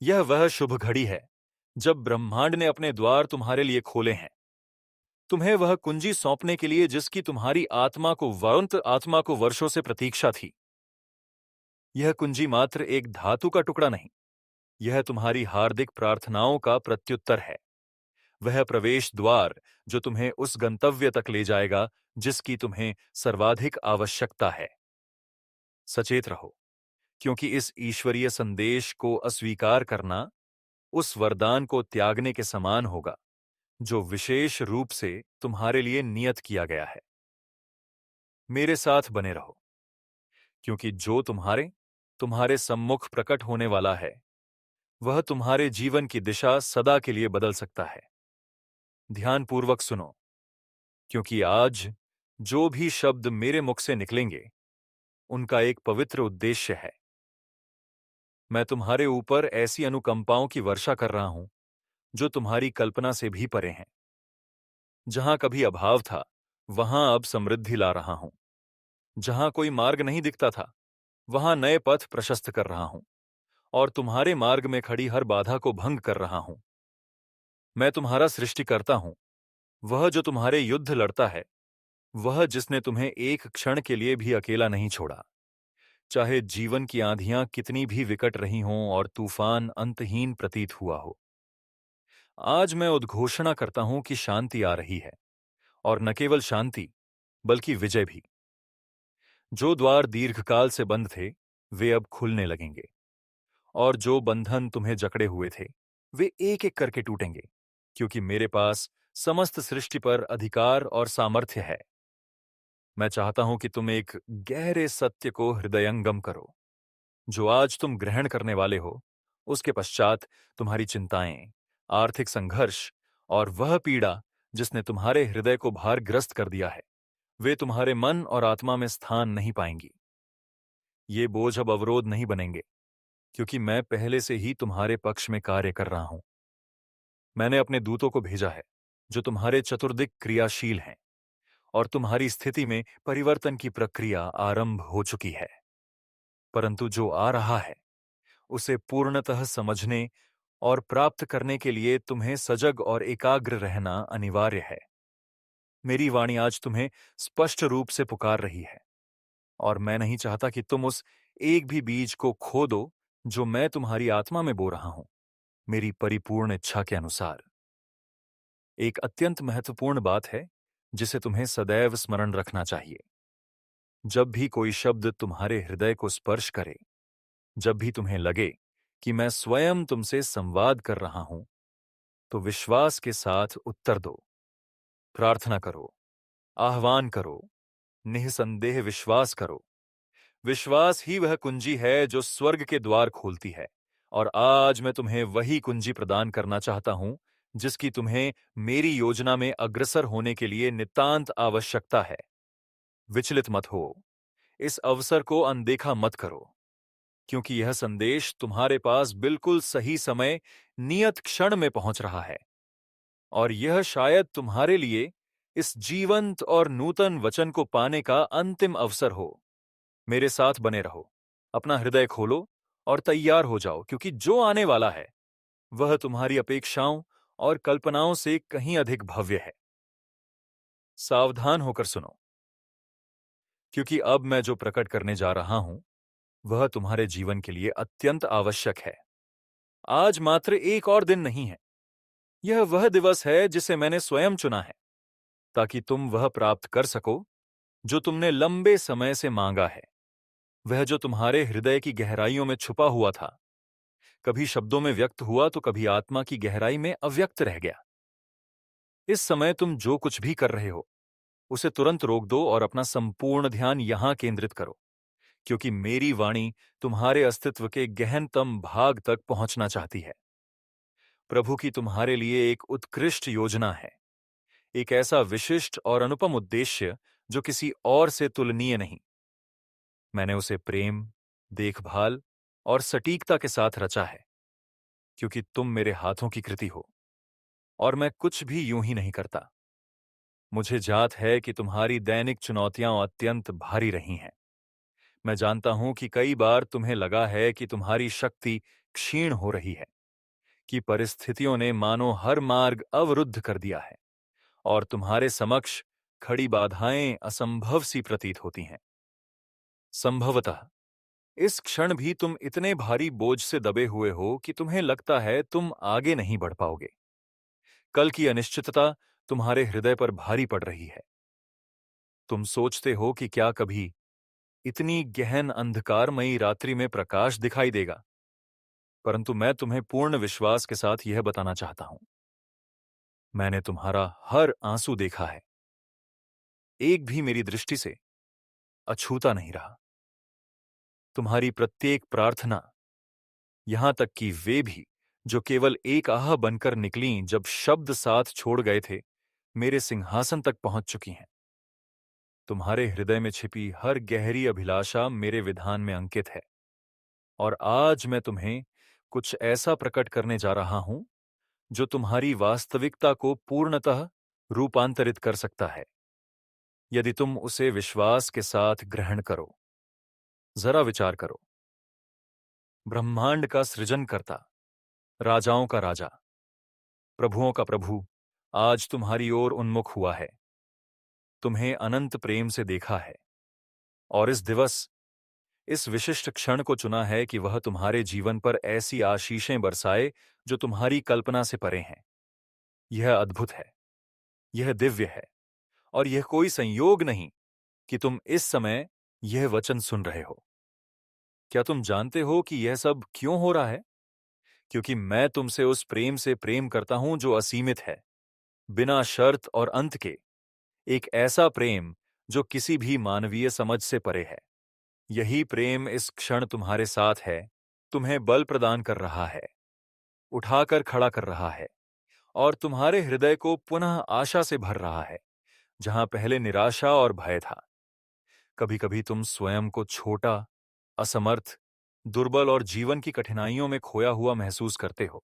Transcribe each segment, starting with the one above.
यह वह शुभ घड़ी है जब ब्रह्मांड ने अपने द्वार तुम्हारे लिए खोले हैं, तुम्हें वह कुंजी सौंपने के लिए जिसकी तुम्हारी आत्मा को वर्षों से प्रतीक्षा थी। यह कुंजी मात्र एक धातु का टुकड़ा नहीं, यह तुम्हारी हार्दिक प्रार्थनाओं का प्रत्युत्तर है। वह प्रवेश द्वार जो तुम्हें उस गंतव्य तक ले जाएगा जिसकी तुम्हें सर्वाधिक आवश्यकता है। सचेत रहो, क्योंकि इस ईश्वरीय संदेश को अस्वीकार करना उस वरदान को त्यागने के समान होगा जो विशेष रूप से तुम्हारे लिए नियत किया गया है। मेरे साथ बने रहो, क्योंकि जो तुम्हारे सम्मुख प्रकट होने वाला है वह तुम्हारे जीवन की दिशा सदा के लिए बदल सकता है। ध्यानपूर्वक सुनो, क्योंकि आज जो भी शब्द मेरे मुख से निकलेंगे उनका एक पवित्र उद्देश्य है। मैं तुम्हारे ऊपर ऐसी अनुकंपाओं की वर्षा कर रहा हूं जो तुम्हारी कल्पना से भी परे हैं। जहां कभी अभाव था वहां अब समृद्धि ला रहा हूं। जहां कोई मार्ग नहीं दिखता था वहां नए पथ प्रशस्त कर रहा हूं और तुम्हारे मार्ग में खड़ी हर बाधा को भंग कर रहा हूं। मैं तुम्हारा सृष्टिकर्ता हूं, वह जो तुम्हारे युद्ध लड़ता है, वह जिसने तुम्हें एक क्षण के लिए भी अकेला नहीं छोड़ा। चाहे जीवन की आंधियां कितनी भी विकट रही हों और तूफान अंतहीन प्रतीत हुआ हो, आज मैं उद्घोषणा करता हूं कि शांति आ रही है, और न केवल शांति बल्कि विजय भी। जो द्वार दीर्घकाल से बंद थे वे अब खुलने लगेंगे, और जो बंधन तुम्हें जकड़े हुए थे वे एक एक करके टूटेंगे, क्योंकि मेरे पास समस्त सृष्टि पर अधिकार और सामर्थ्य है। मैं चाहता हूं कि तुम एक गहरे सत्य को हृदयंगम करो। जो आज तुम ग्रहण करने वाले हो, उसके पश्चात तुम्हारी चिंताएं, आर्थिक संघर्ष और वह पीड़ा जिसने तुम्हारे हृदय को भारग्रस्त कर दिया है, वे तुम्हारे मन और आत्मा में स्थान नहीं पाएंगी। ये बोझ अब अवरोध नहीं बनेंगे, क्योंकि मैं पहले से ही तुम्हारे पक्ष में कार्य कर रहा हूं। मैंने अपने दूतों को भेजा है जो तुम्हारे चतुर्दिक क्रियाशील हैं, और तुम्हारी स्थिति में परिवर्तन की प्रक्रिया आरंभ हो चुकी है। परंतु जो आ रहा है उसे पूर्णतः समझने और प्राप्त करने के लिए तुम्हें सजग और एकाग्र रहना अनिवार्य है। मेरी वाणी आज तुम्हें स्पष्ट रूप से पुकार रही है, और मैं नहीं चाहता कि तुम उस एक भी बीज को खो दो जो मैं तुम्हारी आत्मा में बो रहा हूं, मेरी परिपूर्ण इच्छा के अनुसार। एक अत्यंत महत्वपूर्ण बात है जिसे तुम्हें सदैव स्मरण रखना चाहिए। जब भी कोई शब्द तुम्हारे हृदय को स्पर्श करे, जब भी तुम्हें लगे कि मैं स्वयं तुमसे संवाद कर रहा हूं, तो विश्वास के साथ उत्तर दो। प्रार्थना करो, आह्वान करो, निःसंदेह विश्वास करो। विश्वास ही वह कुंजी है जो स्वर्ग के द्वार खोलती है, और आज मैं तुम्हें वही कुंजी प्रदान करना चाहता हूं जिसकी तुम्हें मेरी योजना में अग्रसर होने के लिए नितांत आवश्यकता है। विचलित मत हो, इस अवसर को अनदेखा मत करो, क्योंकि यह संदेश तुम्हारे पास बिल्कुल सही समय, नियत क्षण में पहुंच रहा है, और यह शायद तुम्हारे लिए इस जीवंत और नूतन वचन को पाने का अंतिम अवसर हो। मेरे साथ बने रहो, अपना हृदय खोलो और तैयार हो जाओ, क्योंकि जो आने वाला है वह तुम्हारी अपेक्षाओं और कल्पनाओं से कहीं अधिक भव्य है। सावधान होकर सुनो, क्योंकि अब मैं जो प्रकट करने जा रहा हूं वह तुम्हारे जीवन के लिए अत्यंत आवश्यक है। आज मात्र एक और दिन नहीं है, यह वह दिवस है जिसे मैंने स्वयं चुना है, ताकि तुम वह प्राप्त कर सको जो तुमने लंबे समय से मांगा है। वह जो तुम्हारे हृदय की गहराइयों में छुपा हुआ था, कभी शब्दों में व्यक्त हुआ तो कभी आत्मा की गहराई में अव्यक्त रह गया। इस समय तुम जो कुछ भी कर रहे हो उसे तुरंत रोक दो और अपना संपूर्ण ध्यान यहां केंद्रित करो, क्योंकि मेरी वाणी तुम्हारे अस्तित्व के गहनतम भाग तक पहुंचना चाहती है। प्रभु की तुम्हारे लिए एक उत्कृष्ट योजना है, एक ऐसा विशिष्ट और अनुपम उद्देश्य जो किसी और से तुलनीय नहीं। मैंने उसे प्रेम, देखभाल और सटीकता के साथ रचा है, क्योंकि तुम मेरे हाथों की कृति हो, और मैं कुछ भी यूं ही नहीं करता। मुझे जात है कि तुम्हारी दैनिक चुनौतियां अत्यंत भारी रही हैं। मैं जानता हूं कि कई बार तुम्हें लगा है कि तुम्हारी शक्ति क्षीण हो रही है, कि परिस्थितियों ने मानो हर मार्ग अवरुद्ध कर दिया है और तुम्हारे समक्ष खड़ी बाधाएं असंभव सी प्रतीत होती हैं। संभवतः इस क्षण भी तुम इतने भारी बोझ से दबे हुए हो कि तुम्हें लगता है तुम आगे नहीं बढ़ पाओगे। कल की अनिश्चितता तुम्हारे हृदय पर भारी पड़ रही है। तुम सोचते हो कि क्या कभी इतनी गहन अंधकारमयी रात्रि में प्रकाश दिखाई देगा, परंतु मैं तुम्हें पूर्ण विश्वास के साथ यह बताना चाहता हूं, मैंने तुम्हारा हर आंसू देखा है, एक भी मेरी दृष्टि से अछूता नहीं रहा। तुम्हारी प्रत्येक प्रार्थना, यहां तक कि वे भी जो केवल एक आह बनकर निकलीं जब शब्द साथ छोड़ गए थे, मेरे सिंहासन तक पहुंच चुकी हैं। तुम्हारे हृदय में छिपी हर गहरी अभिलाषा मेरे विधान में अंकित है, और आज मैं तुम्हें कुछ ऐसा प्रकट करने जा रहा हूं जो तुम्हारी वास्तविकता को पूर्णतः रूपांतरित कर सकता है, यदि तुम उसे विश्वास के साथ ग्रहण करो। जरा विचार करो, ब्रह्मांड का सृजनकर्ता, राजाओं का राजा, प्रभुओं का प्रभु आज तुम्हारी ओर उन्मुख हुआ है, तुम्हें अनंत प्रेम से देखा है, और इस दिवस, इस विशिष्ट क्षण को चुना है कि वह तुम्हारे जीवन पर ऐसी आशीषें बरसाए जो तुम्हारी कल्पना से परे हैं। यह अद्भुत है, यह दिव्य है, और यह कोई संयोग नहीं कि तुम इस समय यह वचन सुन रहे हो। क्या तुम जानते हो कि यह सब क्यों हो रहा है? क्योंकि मैं तुमसे उस प्रेम से प्रेम करता हूं जो असीमित है, बिना शर्त और अंत के, एक ऐसा प्रेम जो किसी भी मानवीय समझ से परे है। यही प्रेम इस क्षण तुम्हारे साथ है, तुम्हें बल प्रदान कर रहा है, उठाकर खड़ा कर रहा है, और तुम्हारे हृदय को पुनः आशा से भर रहा है, जहां पहले निराशा और भय था। कभी कभी तुम स्वयं को छोटा, असमर्थ, दुर्बल और जीवन की कठिनाइयों में खोया हुआ महसूस करते हो,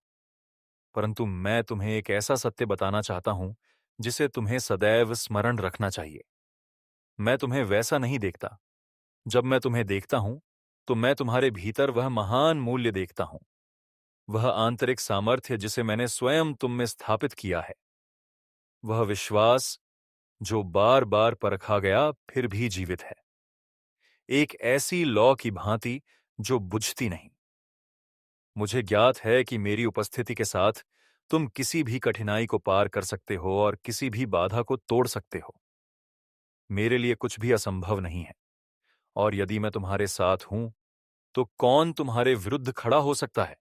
परंतु मैं तुम्हें एक ऐसा सत्य बताना चाहता हूं जिसे तुम्हें सदैव स्मरण रखना चाहिए। मैं तुम्हें वैसा नहीं देखता। जब मैं तुम्हें देखता हूं, तो मैं तुम्हारे भीतर वह महान मूल्य देखता हूं, वह आंतरिक सामर्थ्य जिसे मैंने स्वयं तुम में स्थापित किया है, वह विश्वास जो बार बार परखा गया फिर भी जीवित है, एक ऐसी लौ की भांति जो बुझती नहीं। मुझे ज्ञात है कि मेरी उपस्थिति के साथ तुम किसी भी कठिनाई को पार कर सकते हो और किसी भी बाधा को तोड़ सकते हो। मेरे लिए कुछ भी असंभव नहीं है, और यदि मैं तुम्हारे साथ हूं, तो कौन तुम्हारे विरुद्ध खड़ा हो सकता है?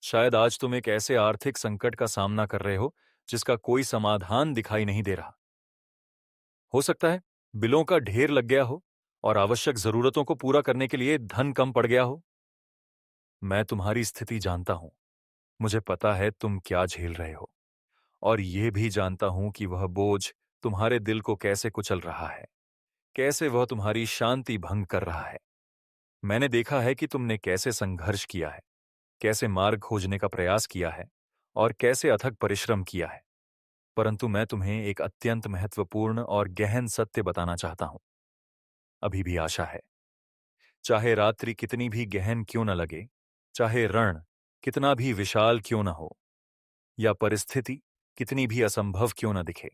शायद आज तुम एक ऐसे आर्थिक संकट का सामना कर रहे हो जिसका कोई समाधान दिखाई नहीं दे रहा। हो सकता है बिलों का ढेर लग गया हो और आवश्यक जरूरतों को पूरा करने के लिए धन कम पड़ गया हो। मैं तुम्हारी स्थिति जानता हूं, मुझे पता है तुम क्या झेल रहे हो, और यह भी जानता हूं कि वह बोझ तुम्हारे दिल को कैसे कुचल रहा है, कैसे वह तुम्हारी शांति भंग कर रहा है। मैंने देखा है कि तुमने कैसे संघर्ष किया है, कैसे मार्ग खोजने का प्रयास किया है, और कैसे अथक परिश्रम किया है, परंतु मैं तुम्हें एक अत्यंत महत्वपूर्ण और गहन सत्य बताना चाहता हूं। अभी भी आशा है। चाहे रात्रि कितनी भी गहन क्यों न लगे, चाहे रण कितना भी विशाल क्यों न हो, या परिस्थिति कितनी भी असंभव क्यों न दिखे,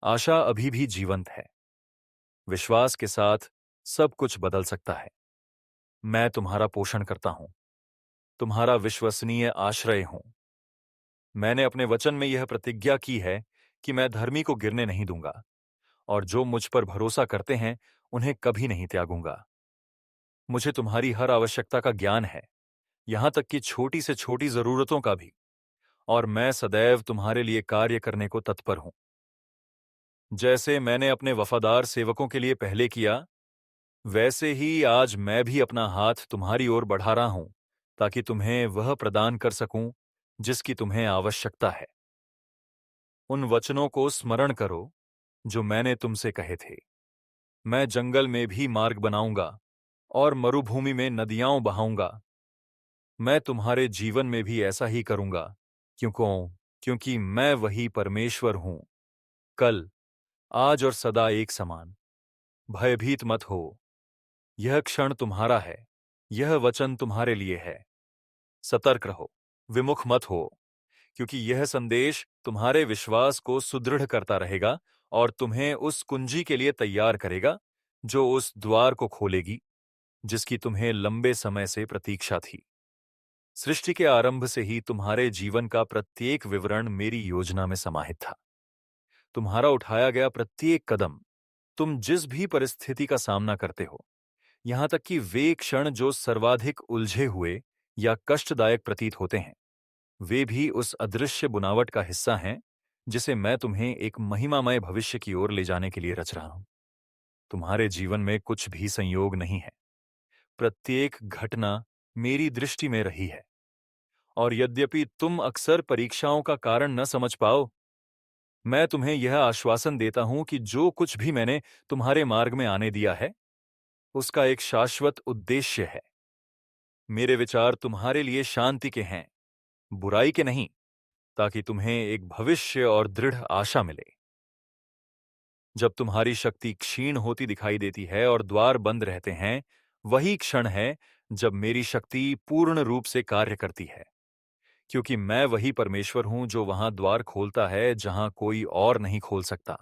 आशा अभी भी जीवंत है। विश्वास के साथ सब कुछ बदल सकता है। मैं तुम्हारा पोषण करता हूं, तुम्हारा विश्वसनीय आश्रय हूं। मैंने अपने वचन में यह प्रतिज्ञा की है कि मैं धर्मी को गिरने नहीं दूंगा, और जो मुझ पर भरोसा करते हैं उन्हें कभी नहीं त्यागूंगा। मुझे तुम्हारी हर आवश्यकता का ज्ञान है, यहां तक कि छोटी से छोटी जरूरतों का भी, और मैं सदैव तुम्हारे लिए कार्य करने को तत्पर हूं। जैसे मैंने अपने वफादार सेवकों के लिए पहले किया, वैसे ही आज मैं भी अपना हाथ तुम्हारी ओर बढ़ा रहा हूं, ताकि तुम्हें वह प्रदान कर सकूं जिसकी तुम्हें आवश्यकता है। उन वचनों को स्मरण करो जो मैंने तुमसे कहे थे। मैं जंगल में भी मार्ग बनाऊंगा और मरुभूमि में नदियां बहाऊंगा। मैं तुम्हारे जीवन में भी ऐसा ही करूंगा, क्योंकि मैं वही परमेश्वर हूं, कल, आज और सदा एक समान। भयभीत मत हो, यह क्षण तुम्हारा है, यह वचन तुम्हारे लिए है। सतर्क रहो, विमुख मत हो, क्योंकि यह संदेश तुम्हारे विश्वास को सुदृढ़ करता रहेगा और तुम्हें उस कुंजी के लिए तैयार करेगा जो उस द्वार को खोलेगी जिसकी तुम्हें लंबे समय से प्रतीक्षा थी। सृष्टि के आरंभ से ही तुम्हारे जीवन का प्रत्येक विवरण मेरी योजना में समाहित था। तुम्हारा उठाया गया प्रत्येक कदम, तुम जिस भी परिस्थिति का सामना करते हो, यहां तक कि वे क्षण जो सर्वाधिक उलझे हुए या कष्टदायक प्रतीत होते हैं, वे भी उस अदृश्य बुनावट का हिस्सा हैं जिसे मैं तुम्हें एक महिमामय भविष्य की ओर ले जाने के लिए रच रहा हूं। तुम्हारे जीवन में कुछ भी संयोग नहीं है, प्रत्येक घटना मेरी दृष्टि में रही है। और यद्यपि तुम अक्सर परीक्षाओं का कारण न समझ पाओ, मैं तुम्हें यह आश्वासन देता हूं कि जो कुछ भी मैंने तुम्हारे मार्ग में आने दिया है, उसका एक शाश्वत उद्देश्य है। मेरे विचार तुम्हारे लिए शांति के हैं, बुराई के नहीं, ताकि तुम्हें एक भविष्य और दृढ़ आशा मिले। जब तुम्हारी शक्ति क्षीण होती दिखाई देती है और द्वार बंद रहते हैं, वही क्षण है जब मेरी शक्ति पूर्ण रूप से कार्य करती है, क्योंकि मैं वही परमेश्वर हूं जो वहां द्वार खोलता है जहां कोई और नहीं खोल सकता,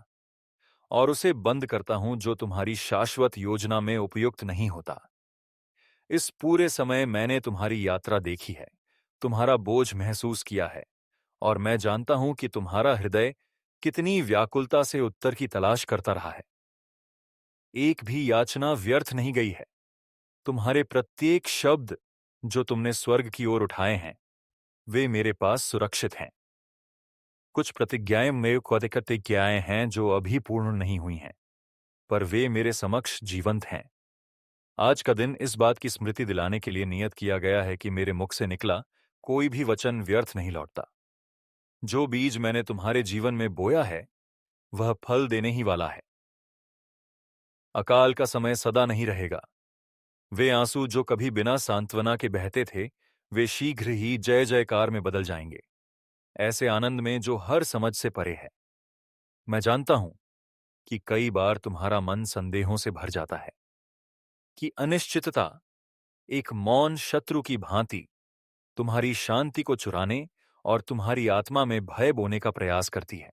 और उसे बंद करता हूं जो तुम्हारी शाश्वत योजना में उपयुक्त नहीं होता। इस पूरे समय मैंने तुम्हारी यात्रा देखी है, तुम्हारा बोझ महसूस किया है, और मैं जानता हूं कि तुम्हारा हृदय कितनी व्याकुलता से उत्तर की तलाश करता रहा है। एक भी याचना व्यर्थ नहीं गई है। तुम्हारे प्रत्येक शब्द जो तुमने स्वर्ग की ओर उठाए हैं, वे मेरे पास सुरक्षित हैं। कुछ प्रतिज्ञाएं में प्रतिज्ञाएं हैं जो अभी पूर्ण नहीं हुई हैं, पर वे मेरे समक्ष जीवंत हैं। आज का दिन इस बात की स्मृति दिलाने के लिए नियत किया गया है कि मेरे मुख से निकला कोई भी वचन व्यर्थ नहीं लौटता। जो बीज मैंने तुम्हारे जीवन में बोया है, वह फल देने ही वाला है। अकाल का समय सदा नहीं रहेगा। वे आंसू जो कभी बिना सांत्वना के बहते थे, वे शीघ्र ही जय जयकार में बदल जाएंगे, ऐसे आनंद में जो हर समझ से परे है। मैं जानता हूं कि कई बार तुम्हारा मन संदेहों से भर जाता है, कि अनिश्चितता एक मौन शत्रु की भांति तुम्हारी शांति को चुराने और तुम्हारी आत्मा में भय बोने का प्रयास करती है।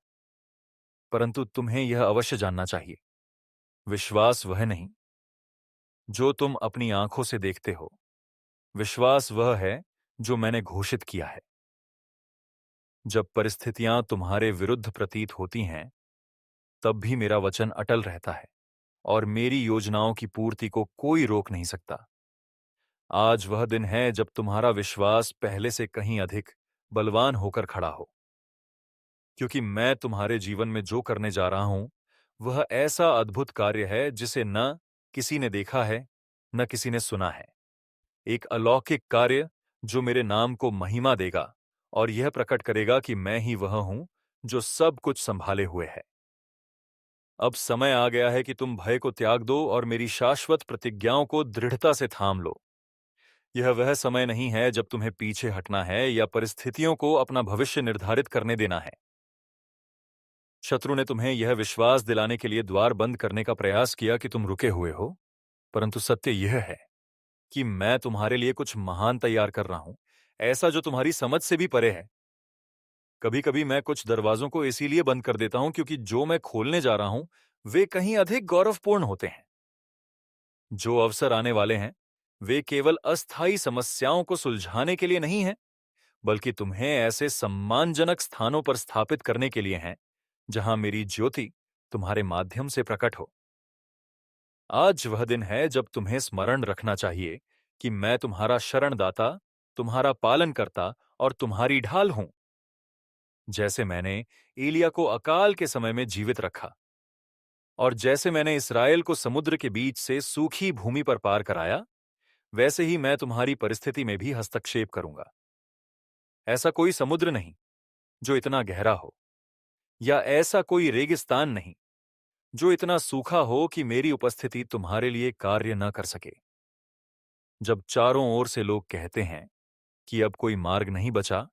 परंतु तुम्हें यह अवश्य जानना चाहिए, विश्वास वह नहीं जो तुम अपनी आंखों से देखते हो, विश्वास वह है जो मैंने घोषित किया है। जब परिस्थितियां तुम्हारे विरुद्ध प्रतीत होती हैं, तब भी मेरा वचन अटल रहता है और मेरी योजनाओं की पूर्ति को कोई रोक नहीं सकता। आज वह दिन है जब तुम्हारा विश्वास पहले से कहीं अधिक बलवान होकर खड़ा हो, क्योंकि मैं तुम्हारे जीवन में जो करने जा रहा हूं, वह ऐसा अद्भुत कार्य है जिसे न किसी ने देखा है, न किसी ने सुना है। एक अलौकिक कार्य जो मेरे नाम को महिमा देगा और यह प्रकट करेगा कि मैं ही वह हूं जो सब कुछ संभाले हुए है। अब समय आ गया है कि तुम भय को त्याग दो और मेरी शाश्वत प्रतिज्ञाओं को दृढ़ता से थाम लो। यह वह समय नहीं है जब तुम्हें पीछे हटना है या परिस्थितियों को अपना भविष्य निर्धारित करने देना है। शत्रु ने तुम्हें यह विश्वास दिलाने के लिए द्वार बंद करने का प्रयास किया कि तुम रुके हुए हो, परंतु सत्य यह है कि मैं तुम्हारे लिए कुछ महान तैयार कर रहा हूं, ऐसा जो तुम्हारी समझ से भी परे है। कभी कभी मैं कुछ दरवाजों को इसीलिए बंद कर देता हूं क्योंकि जो मैं खोलने जा रहा हूं, वे कहीं अधिक गौरवपूर्ण होते हैं। जो अवसर आने वाले हैं, वे केवल अस्थायी समस्याओं को सुलझाने के लिए नहीं हैं, बल्कि तुम्हें ऐसे सम्मानजनक स्थानों पर स्थापित करने के लिए हैं जहां मेरी ज्योति तुम्हारे माध्यम से प्रकट हो। आज वह दिन है जब तुम्हें स्मरण रखना चाहिए कि मैं तुम्हारा शरणदाता, तुम्हारा पालनकर्ता और तुम्हारी ढाल हूं। जैसे मैंने एलिया को अकाल के समय में जीवित रखा और जैसे मैंने इस्राएल को समुद्र के बीच से सूखी भूमि पर पार कराया, वैसे ही मैं तुम्हारी परिस्थिति में भी हस्तक्षेप करूंगा। ऐसा कोई समुद्र नहीं जो इतना गहरा हो, या ऐसा कोई रेगिस्तान नहीं जो इतना सूखा हो कि मेरी उपस्थिति तुम्हारे लिए कार्य न कर सके। जब चारों ओर से लोग कहते हैं कि अब कोई मार्ग नहीं बचा,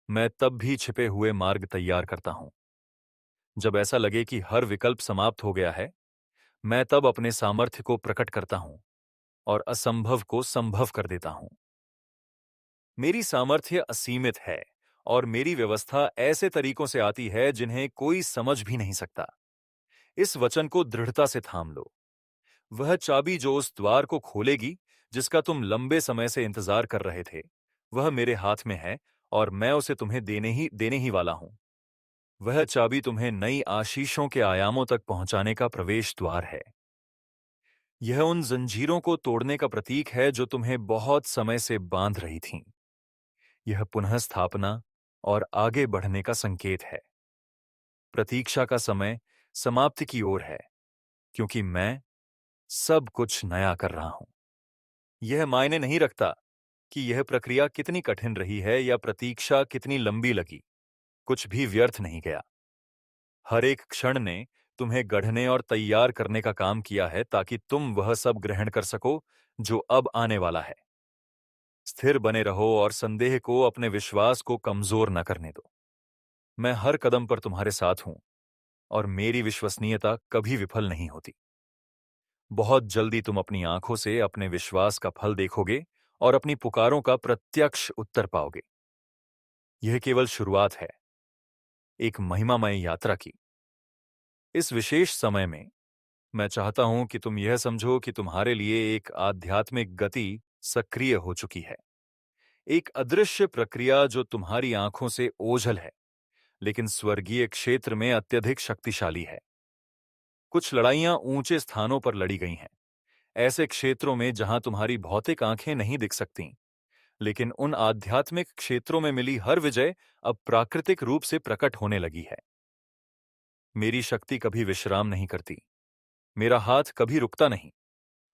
मैं तब भी छिपे हुए मार्ग तैयार करता हूं। जब ऐसा लगे कि हर विकल्प समाप्त हो गया है, मैं तब अपने सामर्थ्य को प्रकट करता हूं और असंभव को संभव कर देता हूं। मेरी सामर्थ्य असीमित है और मेरी व्यवस्था ऐसे तरीकों से आती है जिन्हें कोई समझ भी नहीं सकता। इस वचन को दृढ़ता से थाम लो। वह चाबी जो उस द्वार को खोलेगी जिसका तुम लंबे समय से इंतजार कर रहे थे, वह मेरे हाथ में है और मैं उसे तुम्हें देने ही वाला हूं। वह चाबी तुम्हें नई आशीषों के आयामों तक पहुंचाने का प्रवेश द्वार है। यह उन जंजीरों को तोड़ने का प्रतीक है जो तुम्हें बहुत समय से बांध रही थीं। यह पुनः स्थापना और आगे बढ़ने का संकेत है। प्रतीक्षा का समय समाप्ति की ओर है, क्योंकि मैं सब कुछ नया कर रहा हूं। यह मायने नहीं रखता कि यह प्रक्रिया कितनी कठिन रही है या प्रतीक्षा कितनी लंबी लगी। कुछ भी व्यर्थ नहीं गया। हर एक क्षण ने तुम्हें गढ़ने और तैयार करने का काम किया है ताकि तुम वह सब ग्रहण कर सको जो अब आने वाला है। स्थिर बने रहो और संदेह को, अपने विश्वास को कमजोर न करने दो। मैं हर कदम पर तुम्हारे साथ हूं और मेरी विश्वसनीयता कभी विफल नहीं होती। बहुत जल्दी तुम अपनी आंखों से अपने विश्वास का फल देखोगे और अपनी पुकारों का प्रत्यक्ष उत्तर पाओगे। यह केवल शुरुआत है, एक महिमामय यात्रा की। इस विशेष समय में मैं चाहता हूं कि तुम यह समझो कि तुम्हारे लिए एक आध्यात्मिक गति सक्रिय हो चुकी है। एक अदृश्य प्रक्रिया जो तुम्हारी आंखों से ओझल है, लेकिन स्वर्गीय क्षेत्र में अत्यधिक शक्तिशाली है। कुछ लड़ाइयां ऊंचे स्थानों पर लड़ी गई हैं, ऐसे क्षेत्रों में जहां तुम्हारी भौतिक आंखें नहीं दिख सकती। लेकिन उन आध्यात्मिक क्षेत्रों में मिली हर विजय अब प्राकृतिक रूप से प्रकट होने लगी है। मेरी शक्ति कभी विश्राम नहीं करती, मेरा हाथ कभी रुकता नहीं,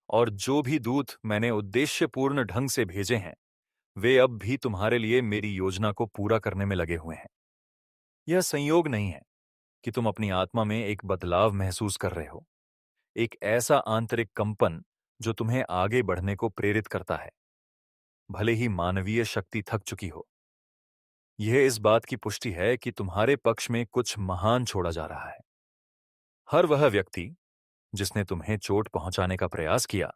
और जो भी दूत मैंने उद्देश्यपूर्ण ढंग से भेजे हैं, वे अब भी तुम्हारे लिए मेरी योजना को पूरा करने में लगे हुए हैं। यह संयोग नहीं है कि तुम अपनी आत्मा में एक बदलाव महसूस कर रहे हो, एक ऐसा आंतरिक कंपन जो तुम्हें आगे बढ़ने को प्रेरित करता है, भले ही मानवीय शक्ति थक चुकी हो। यह इस बात की पुष्टि है कि तुम्हारे पक्ष में कुछ महान छोड़ा जा रहा है। हर वह व्यक्ति जिसने तुम्हें चोट पहुंचाने का प्रयास किया,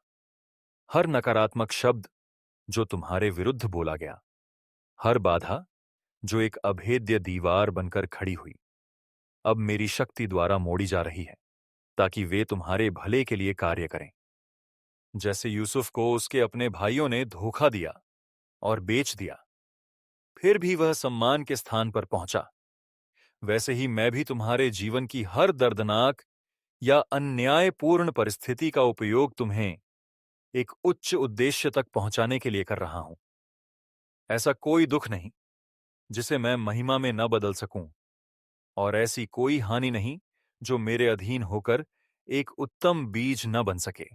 हर नकारात्मक शब्द जो तुम्हारे विरुद्ध बोला गया, हर बाधा जो एक अभेद्य दीवार बनकर खड़ी हुई, अब मेरी शक्ति द्वारा मोड़ी जा रही है ताकि वे तुम्हारे भले के लिए कार्य करें। जैसे यूसुफ को उसके अपने भाइयों ने धोखा दिया और बेच दिया, फिर भी वह सम्मान के स्थान पर पहुंचा, वैसे ही मैं भी तुम्हारे जीवन की हर दर्दनाक या अन्यायपूर्ण परिस्थिति का उपयोग तुम्हें एक उच्च उद्देश्य तक पहुंचाने के लिए कर रहा हूं। ऐसा कोई दुख नहीं जिसे मैं महिमा में न बदल सकूं, और ऐसी कोई हानि नहीं जो मेरे अधीन होकर एक उत्तम बीज न बन सके।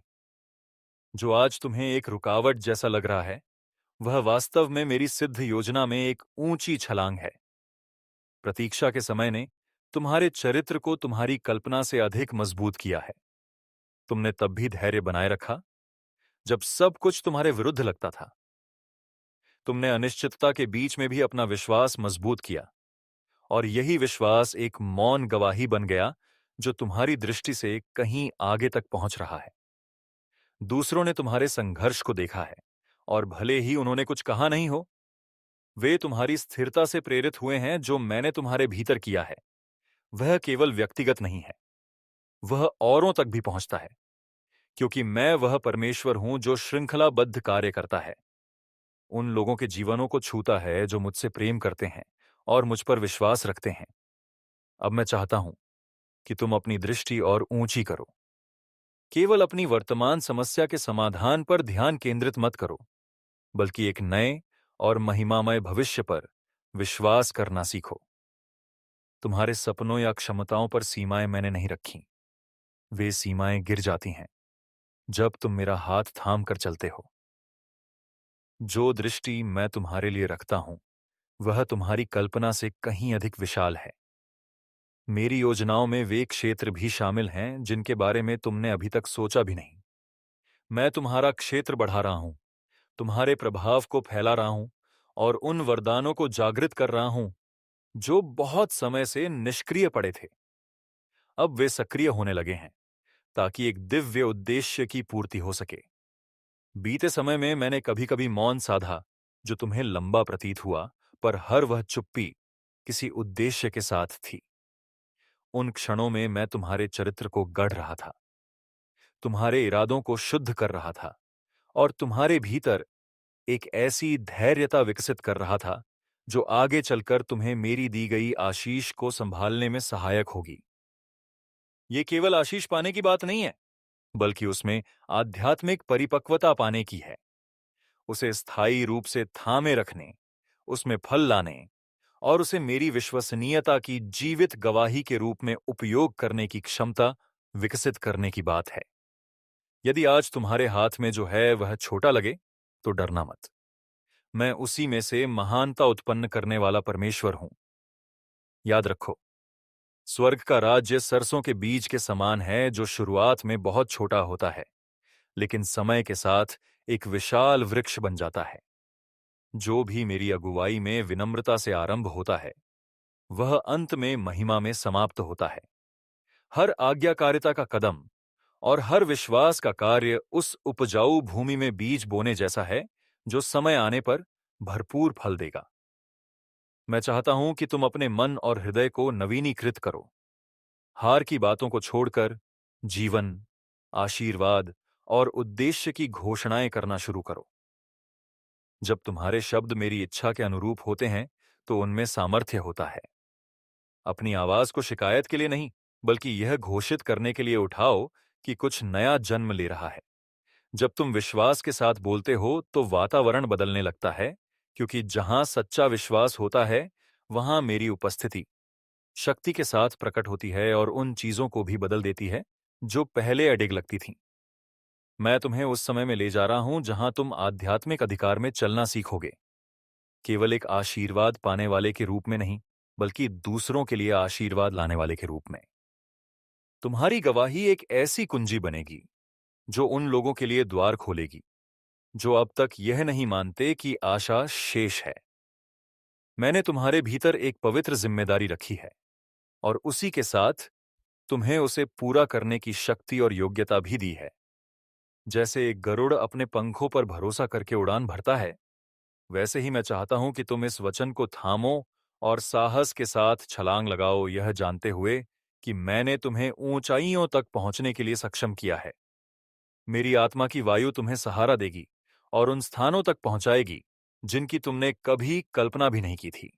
जो आज तुम्हें एक रुकावट जैसा लग रहा है, वह वास्तव में मेरी सिद्ध योजना में एक ऊंची छलांग है। प्रतीक्षा के समय ने तुम्हारे चरित्र को तुम्हारी कल्पना से अधिक मजबूत किया है। तुमने तब भी धैर्य बनाए रखा जब सब कुछ तुम्हारे विरुद्ध लगता था। तुमने अनिश्चितता के बीच में भी अपना विश्वास मजबूत किया, और यही विश्वास एक मौन गवाही बन गया जो तुम्हारी दृष्टि से कहीं आगे तक पहुंच रहा है। दूसरों ने तुम्हारे संघर्ष को देखा है, और भले ही उन्होंने कुछ कहा नहीं हो, वे तुम्हारी स्थिरता से प्रेरित हुए हैं। जो मैंने तुम्हारे भीतर किया है वह केवल व्यक्तिगत नहीं है, वह औरों तक भी पहुंचता है, क्योंकि मैं वह परमेश्वर हूं जो श्रृंखलाबद्ध कार्य करता है, उन लोगों के जीवनों को छूता है जो मुझसे प्रेम करते हैं और मुझ पर विश्वास रखते हैं। अब मैं चाहता हूं कि तुम अपनी दृष्टि और ऊंची करो। केवल अपनी वर्तमान समस्या के समाधान पर ध्यान केंद्रित मत करो, बल्कि एक नए और महिमामय भविष्य पर विश्वास करना सीखो। तुम्हारे सपनों या क्षमताओं पर सीमाएं मैंने नहीं रखी। वे सीमाएं गिर जाती हैं जब तुम मेरा हाथ थाम कर चलते हो। जो दृष्टि मैं तुम्हारे लिए रखता हूं, वह तुम्हारी कल्पना से कहीं अधिक विशाल है। मेरी योजनाओं में वे क्षेत्र भी शामिल हैं जिनके बारे में तुमने अभी तक सोचा भी नहीं। मैं तुम्हारा क्षेत्र बढ़ा रहा हूं, तुम्हारे प्रभाव को फैला रहा हूं, और उन वरदानों को जागृत कर रहा हूं जो बहुत समय से निष्क्रिय पड़े थे। अब वे सक्रिय होने लगे हैं ताकि एक दिव्य उद्देश्य की पूर्ति हो सके। बीते समय में मैंने कभी कभी मौन साधा, जो तुम्हें लंबा प्रतीत हुआ, पर हर वह चुप्पी किसी उद्देश्य के साथ थी। उन क्षणों में मैं तुम्हारे चरित्र को गढ़ रहा था, तुम्हारे इरादों को शुद्ध कर रहा था और तुम्हारे भीतर एक ऐसी धैर्यता विकसित कर रहा था जो आगे चलकर तुम्हें मेरी दी गई आशीष को संभालने में सहायक होगी। ये केवल आशीष पाने की बात नहीं है, बल्कि उसमें आध्यात्मिक परिपक्वता पाने की है। उसे स्थायी रूप से थामे रखने, उसमें फल लाने और उसे मेरी विश्वसनीयता की जीवित गवाही के रूप में उपयोग करने की क्षमता विकसित करने की बात है। यदि आज तुम्हारे हाथ में जो है वह छोटा लगे, तो डरना मत। मैं उसी में से महानता उत्पन्न करने वाला परमेश्वर हूं। याद रखो, स्वर्ग का राज्य सरसों के बीज के समान है जो शुरुआत में बहुत छोटा होता है, लेकिन समय के साथ एक विशाल वृक्ष बन जाता है। जो भी मेरी अगुवाई में विनम्रता से आरंभ होता है, वह अंत में महिमा में समाप्त होता है। हर आज्ञाकारिता का कदम और हर विश्वास का कार्य उस उपजाऊ भूमि में बीज बोने जैसा है जो समय आने पर भरपूर फल देगा। मैं चाहता हूं कि तुम अपने मन और हृदय को नवीनीकृत करो। हार की बातों को छोड़कर जीवन, आशीर्वाद और उद्देश्य की घोषणाएं करना शुरू करो। जब तुम्हारे शब्द मेरी इच्छा के अनुरूप होते हैं, तो उनमें सामर्थ्य होता है। अपनी आवाज को शिकायत के लिए नहीं, बल्कि यह घोषित करने के लिए उठाओ कि कुछ नया जन्म ले रहा है। जब तुम विश्वास के साथ बोलते हो, तो वातावरण बदलने लगता है, क्योंकि जहां सच्चा विश्वास होता है, वहां मेरी उपस्थिति शक्ति के साथ प्रकट होती है और उन चीजों को भी बदल देती है जो पहले अडिग लगती थीं। मैं तुम्हें उस समय में ले जा रहा हूं जहां तुम आध्यात्मिक अधिकार में चलना सीखोगे, केवल एक आशीर्वाद पाने वाले के रूप में नहीं, बल्कि दूसरों के लिए आशीर्वाद लाने वाले के रूप में। तुम्हारी गवाही एक ऐसी कुंजी बनेगी जो उन लोगों के लिए द्वार खोलेगी जो अब तक यह नहीं मानते कि आशा शेष है। मैंने तुम्हारे भीतर एक पवित्र जिम्मेदारी रखी है और उसी के साथ तुम्हें उसे पूरा करने की शक्ति और योग्यता भी दी है। जैसे एक गरुड़ अपने पंखों पर भरोसा करके उड़ान भरता है, वैसे ही मैं चाहता हूं कि तुम इस वचन को थामो और साहस के साथ छलांग लगाओ, यह जानते हुए कि मैंने तुम्हें ऊंचाइयों तक पहुंचने के लिए सक्षम किया है। मेरी आत्मा की वायु तुम्हें सहारा देगी और उन स्थानों तक पहुंचाएगी जिनकी तुमने कभी कल्पना भी नहीं की थी।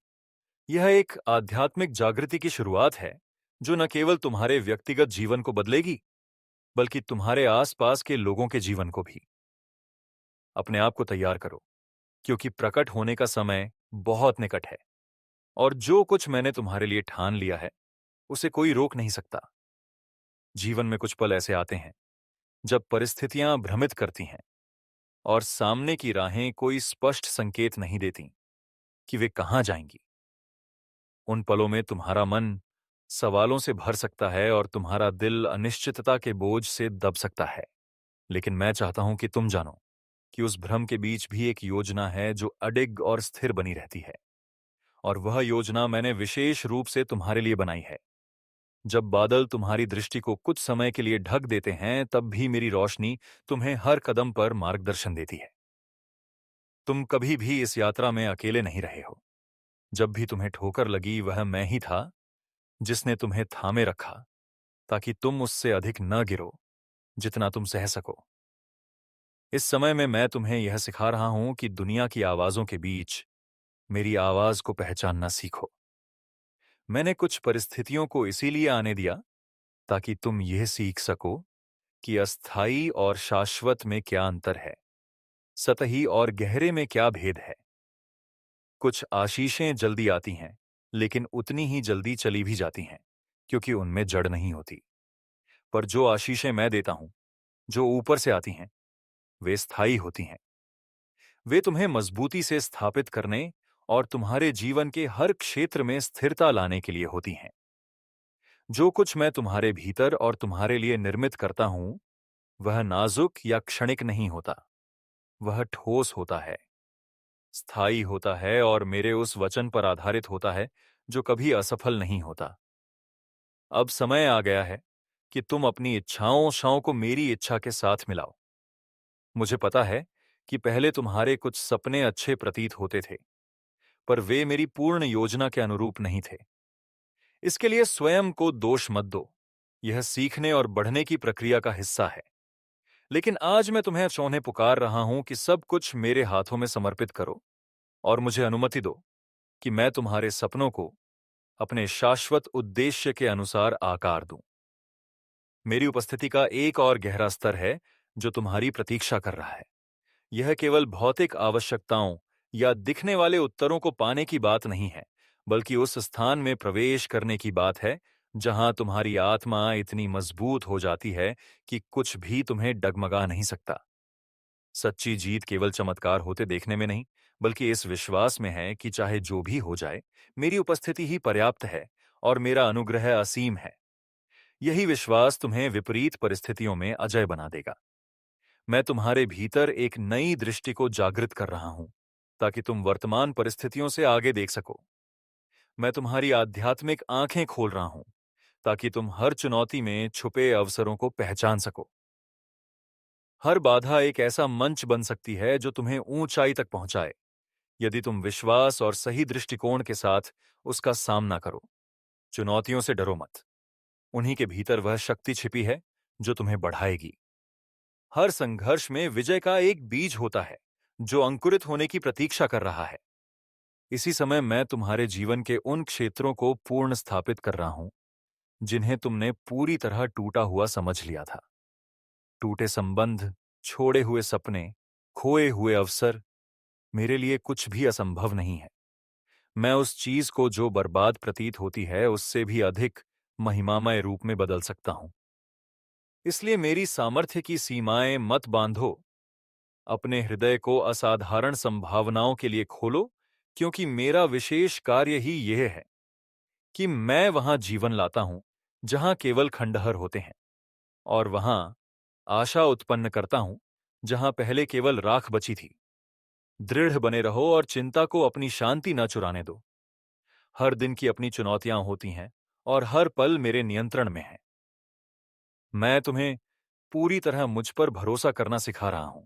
यह एक आध्यात्मिक जागृति की शुरुआत है जो न केवल तुम्हारे व्यक्तिगत जीवन को बदलेगी, बल्कि तुम्हारे आसपास के लोगों के जीवन को भी। अपने आप को तैयार करो, क्योंकि प्रकट होने का समय बहुत निकट है और जो कुछ मैंने तुम्हारे लिए ठान लिया है, उसे कोई रोक नहीं सकता। जीवन में कुछ पल ऐसे आते हैं जब परिस्थितियां भ्रमित करती हैं और सामने की राहें कोई स्पष्ट संकेत नहीं देती कि वे कहां जाएंगी। उन पलों में तुम्हारा मन सवालों से भर सकता है और तुम्हारा दिल अनिश्चितता के बोझ से दब सकता है। लेकिन मैं चाहता हूं कि तुम जानो कि उस भ्रम के बीच भी एक योजना है जो अडिग और स्थिर बनी रहती है, और वह योजना मैंने विशेष रूप से तुम्हारे लिए बनाई है। जब बादल तुम्हारी दृष्टि को कुछ समय के लिए ढक देते हैं, तब भी मेरी रोशनी तुम्हें हर कदम पर मार्गदर्शन देती है। तुम कभी भी इस यात्रा में अकेले नहीं रहे हो। जब भी तुम्हें ठोकर लगी, वह मैं ही था जिसने तुम्हें थामे रखा, ताकि तुम उससे अधिक न गिरो जितना तुम सह सको। इस समय में मैं तुम्हें यह सिखा रहा हूं कि दुनिया की आवाजों के बीच मेरी आवाज को पहचानना सीखो। मैंने कुछ परिस्थितियों को इसीलिए आने दिया ताकि तुम यह सीख सको कि अस्थायी और शाश्वत में क्या अंतर है, सतही और गहरे में क्या भेद है। कुछ आशीषें जल्दी आती हैं, लेकिन उतनी ही जल्दी चली भी जाती हैं, क्योंकि उनमें जड़ नहीं होती। पर जो आशीषें मैं देता हूं, जो ऊपर से आती हैं, वे स्थायी होती हैं। वे तुम्हें मजबूती से स्थापित करने और तुम्हारे जीवन के हर क्षेत्र में स्थिरता लाने के लिए होती हैं। जो कुछ मैं तुम्हारे भीतर और तुम्हारे लिए निर्मित करता हूं, वह नाजुक या क्षणिक नहीं होता। वह ठोस होता है, स्थायी होता है और मेरे उस वचन पर आधारित होता है जो कभी असफल नहीं होता। अब समय आ गया है कि तुम अपनी इच्छाओं को मेरी इच्छा के साथ मिलाओ। मुझे पता है कि पहले तुम्हारे कुछ सपने अच्छे प्रतीत होते थे, पर वे मेरी पूर्ण योजना के अनुरूप नहीं थे। इसके लिए स्वयं को दोष मत दो। यह सीखने और बढ़ने की प्रक्रिया का हिस्सा है। लेकिन आज मैं तुम्हें चौंधे पुकार रहा हूं कि सब कुछ मेरे हाथों में समर्पित करो और मुझे अनुमति दो कि मैं तुम्हारे सपनों को अपने शाश्वत उद्देश्य के अनुसार आकार दूं। मेरी उपस्थिति का एक और गहरा स्तर है जो तुम्हारी प्रतीक्षा कर रहा है। यह केवल भौतिक आवश्यकताओं या दिखने वाले उत्तरों को पाने की बात नहीं है, बल्कि उस स्थान में प्रवेश करने की बात है जहां तुम्हारी आत्मा इतनी मजबूत हो जाती है कि कुछ भी तुम्हें डगमगा नहीं सकता। सच्ची जीत केवल चमत्कार होते देखने में नहीं, बल्कि इस विश्वास में है कि चाहे जो भी हो जाए, मेरी उपस्थिति ही पर्याप्त है और मेरा अनुग्रह असीम है। यही विश्वास तुम्हें विपरीत परिस्थितियों में अजय बना देगा। मैं तुम्हारे भीतर एक नई दृष्टि को जागृत कर रहा हूं, ताकि तुम वर्तमान परिस्थितियों से आगे देख सको। मैं तुम्हारी आध्यात्मिक आंखें खोल रहा हूं, ताकि तुम हर चुनौती में छुपे अवसरों को पहचान सको। हर बाधा एक ऐसा मंच बन सकती है जो तुम्हें ऊंचाई तक पहुंचाए, यदि तुम विश्वास और सही दृष्टिकोण के साथ उसका सामना करो। चुनौतियों से डरो मत। उन्हीं के भीतर वह शक्ति छिपी है जो तुम्हें बढ़ाएगी। हर संघर्ष में विजय का एक बीज होता है जो अंकुरित होने की प्रतीक्षा कर रहा है। इसी समय मैं तुम्हारे जीवन के उन क्षेत्रों को पूर्ण स्थापित कर रहा हूं जिन्हें तुमने पूरी तरह टूटा हुआ समझ लिया था। टूटे संबंध, छोड़े हुए सपने, खोए हुए अवसर, मेरे लिए कुछ भी असंभव नहीं है। मैं उस चीज को जो बर्बाद प्रतीत होती है उससे भी अधिक महिमामय रूप में बदल सकता हूं। इसलिए मेरी सामर्थ्य की सीमाएं मत बांधो। अपने हृदय को असाधारण संभावनाओं के लिए खोलो, क्योंकि मेरा विशेष कार्य ही यह है कि मैं वहां जीवन लाता हूं जहां केवल खंडहर होते हैं, और वहां आशा उत्पन्न करता हूं जहां पहले केवल राख बची थी। दृढ़ बने रहो और चिंता को अपनी शांति न चुराने दो। हर दिन की अपनी चुनौतियां होती हैं और हर पल मेरे नियंत्रण में है। मैं तुम्हें पूरी तरह मुझ पर भरोसा करना सिखा रहा हूं,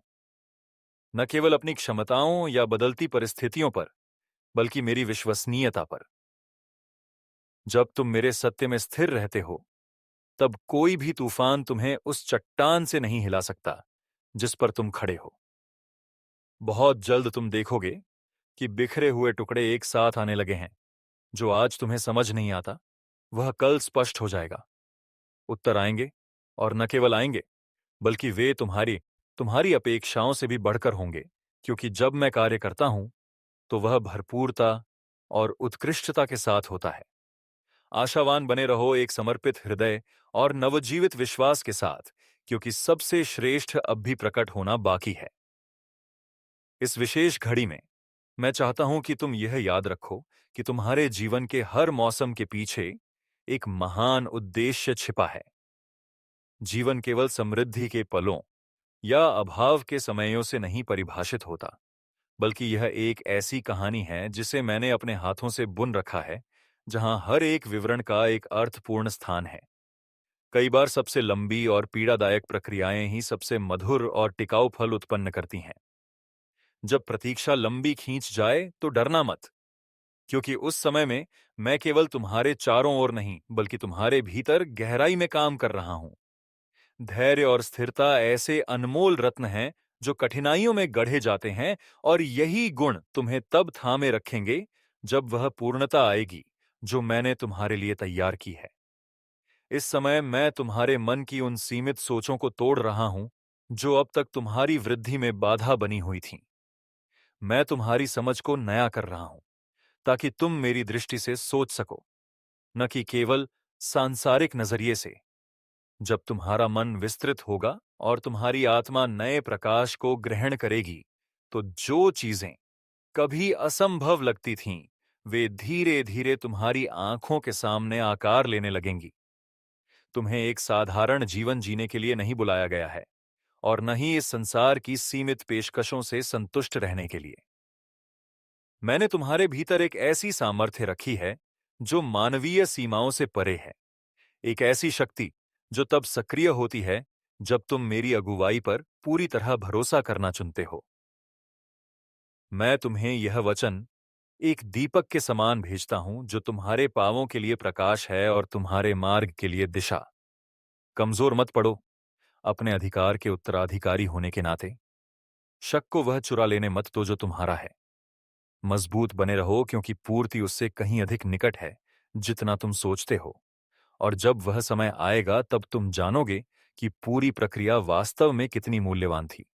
न केवल अपनी क्षमताओं या बदलती परिस्थितियों पर, बल्कि मेरी विश्वसनीयता पर। जब तुम मेरे सत्य में स्थिर रहते हो, तब कोई भी तूफान तुम्हें उस चट्टान से नहीं हिला सकता जिस पर तुम खड़े हो। बहुत जल्द तुम देखोगे कि बिखरे हुए टुकड़े एक साथ आने लगे हैं। जो आज तुम्हें समझ नहीं आता, वह कल स्पष्ट हो जाएगा। उत्तर आएंगे, और न केवल आएंगे, बल्कि वे तुम्हारी तुम्हारी अपेक्षाओं से भी बढ़कर होंगे, क्योंकि जब मैं कार्य करता हूं तो वह भरपूरता और उत्कृष्टता के साथ होता है। आशावान बने रहो, एक समर्पित हृदय और नवजीवित विश्वास के साथ, क्योंकि सबसे श्रेष्ठ अब भी प्रकट होना बाकी है। इस विशेष घड़ी में मैं चाहता हूं कि तुम यह याद रखो कि तुम्हारे जीवन के हर मौसम के पीछे एक महान उद्देश्य छिपा है। जीवन केवल समृद्धि के पलों या अभाव के समयों से नहीं परिभाषित होता, बल्कि यह एक ऐसी कहानी है जिसे मैंने अपने हाथों से बुन रखा है, जहां हर एक विवरण का एक अर्थपूर्ण स्थान है। कई बार सबसे लंबी और पीड़ादायक प्रक्रियाएं ही सबसे मधुर और टिकाऊ फल उत्पन्न करती हैं। जब प्रतीक्षा लंबी खींच जाए तो डरना मत, क्योंकि उस समय में मैं केवल तुम्हारे चारों ओर नहीं, बल्कि तुम्हारे भीतर गहराई में काम कर रहा हूं। धैर्य और स्थिरता ऐसे अनमोल रत्न हैं जो कठिनाइयों में गढ़े जाते हैं, और यही गुण तुम्हें तब थामे रखेंगे जब वह पूर्णता आएगी जो मैंने तुम्हारे लिए तैयार की है। इस समय मैं तुम्हारे मन की उन सीमित सोचों को तोड़ रहा हूं जो अब तक तुम्हारी वृद्धि में बाधा बनी हुई थीं। मैं तुम्हारी समझ को नया कर रहा हूं, ताकि तुम मेरी दृष्टि से सोच सको, न कि केवल सांसारिक नजरिए से। जब तुम्हारा मन विस्तृत होगा और तुम्हारी आत्मा नए प्रकाश को ग्रहण करेगी, तो जो चीजें कभी असंभव लगती थीं, वे धीरे धीरे तुम्हारी आंखों के सामने आकार लेने लगेंगी। तुम्हें एक साधारण जीवन जीने के लिए नहीं बुलाया गया है, और न ही इस संसार की सीमित पेशकशों से संतुष्ट रहने के लिए। मैंने तुम्हारे भीतर एक ऐसी सामर्थ्य रखी है जो मानवीय सीमाओं से परे है। एक ऐसी शक्ति जो तब सक्रिय होती है जब तुम मेरी अगुवाई पर पूरी तरह भरोसा करना चुनते हो। मैं तुम्हें यह वचन एक दीपक के समान भेजता हूं जो तुम्हारे पांवों के लिए प्रकाश है और तुम्हारे मार्ग के लिए दिशा। कमजोर मत पड़ो अपने अधिकार के उत्तराधिकारी होने के नाते। शक को वह चुरा लेने मत दो जो तुम्हारा है। मजबूत बने रहो क्योंकि पूर्ति उससे कहीं अधिक निकट है जितना तुम सोचते हो। और जब वह समय आएगा तब तुम जानोगे कि पूरी प्रक्रिया वास्तव में कितनी मूल्यवान थी।